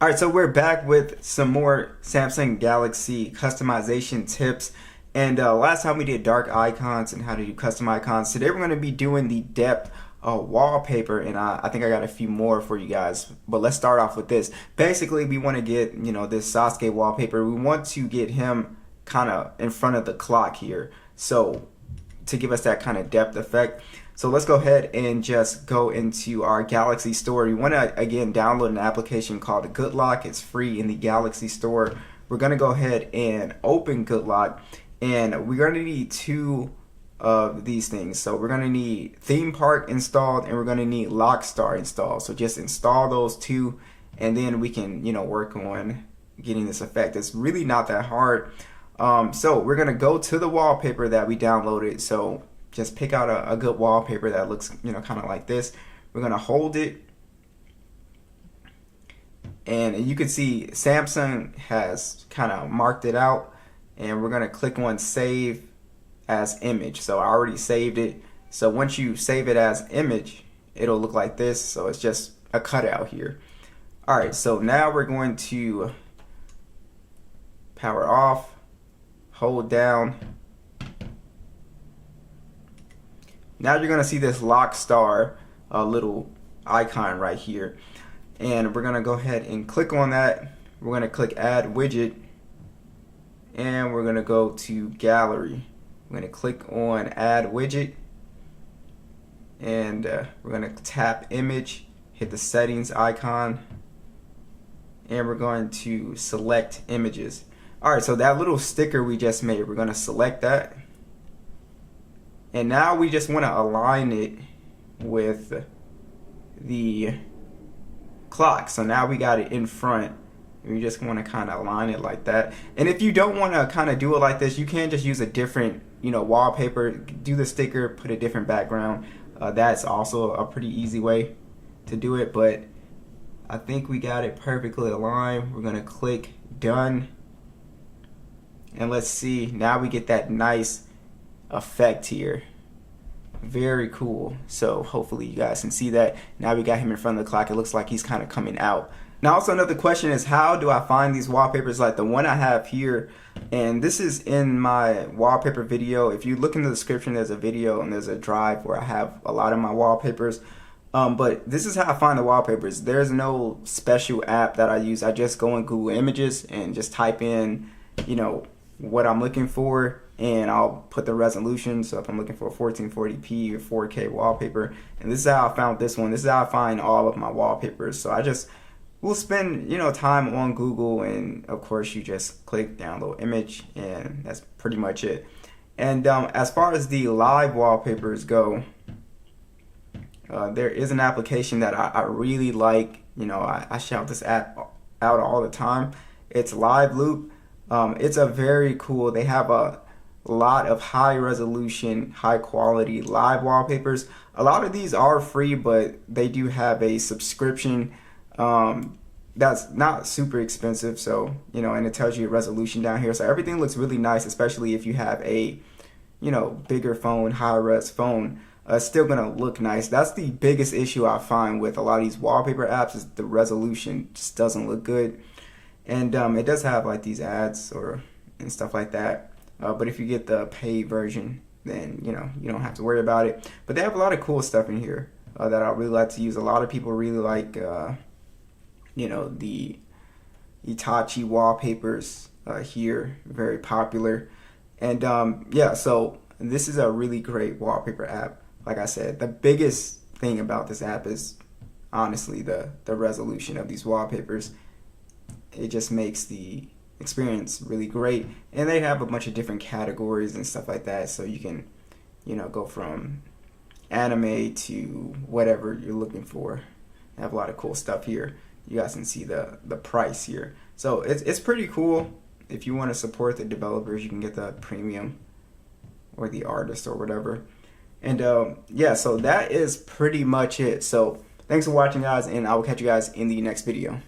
All right, so we're back with some more Samsung Galaxy customization tips. And last time we did dark icons and how to do custom icons. Today we're going to be doing the depth wallpaper, and I think I got a few more for you guys. But let's start off with this. Basically, we want to get, this Sasuke wallpaper. We want to get him kind of in front of the clock here. So to give us that kind of depth effect. So let's go ahead and just go into our Galaxy Store. You want to, again, download an application called GoodLock. It's free in the Galaxy Store. We're going to go ahead and open GoodLock, and we're going to need two of these things. So we're going to need Theme Park installed, and we're going to need Lockstar installed. So just install those two, and then we can, work on getting this effect. It's really not that hard. So we're going to go to the wallpaper that we downloaded. So just pick out a good wallpaper that looks, kind of like this. We're going to hold it. And you can see Samsung has kind of marked it out. And we're going to click on Save as Image. So I already saved it. So once you save it as image, it'll look like this. So it's just a cutout here. All right, so now we're going to power off, hold down. Now you're going to see this Lockstar little icon right here. And we're going to go ahead and click on that. We're going to click Add Widget. And we're going to go to Gallery. We're going to click on Add Widget. And we're going to tap Image, hit the Settings icon. And we're going to select Images. Alright, so that little sticker we just made, we're going to select that. And now we just want to align it with the clock. So now we got it in front. We just want to kind of align it like that. And if you don't want to kind of do it like this, you can just use a different, wallpaper. Do the sticker, put a different background. That's also a pretty easy way to do it. But I think we got it perfectly aligned. We're going to click Done. And let's see. Now we get that nice effect here. Very cool. So hopefully you guys can see that. Now we got him in front of the clock. It looks like he's kind of coming out. Now also another question is, how do I find these wallpapers like the one I have here? And this is in my wallpaper video. If you look in the description, there's a video and there's a drive where I have a lot of my wallpapers. But this is how I find the wallpapers. There's no special app that I use. I just go in Google Images and just type in, what I'm looking for, and I'll put the resolution. So if I'm looking for a 1440p or 4K wallpaper, and this is how I found this one. This is how I find all of my wallpapers. So I just will spend time on Google, and of course you just click download image, and that's pretty much it. And as far as the live wallpapers go, there is an application that I really like. I shout this app out all the time. It's Live Loop. It's a very cool, they have a lot of high resolution, high quality live wallpapers. A lot of these are free, but they do have a subscription that's not super expensive. So, and it tells you resolution down here. So everything looks really nice, especially if you have a, bigger phone, high res phone. It's still gonna look nice. That's the biggest issue I find with a lot of these wallpaper apps, is the resolution just doesn't look good. And it does have like these ads and stuff like that. But if you get the paid version, then you don't have to worry about it. But they have a lot of cool stuff in here that I really like to use. A lot of people really like the Itachi wallpapers here, very popular. And yeah, so this is a really great wallpaper app. Like I said, the biggest thing about this app is honestly the resolution of these wallpapers. It just makes the experience really great. And they have a bunch of different categories and stuff like that, so you can go from anime to whatever you're looking for. They have a lot of cool stuff here. You guys can see the price here. So it's pretty cool. If you want to support the developers, you can get the premium or the artist or whatever. And yeah, so that is pretty much it. So thanks for watching, guys, and I will catch you guys in the next video.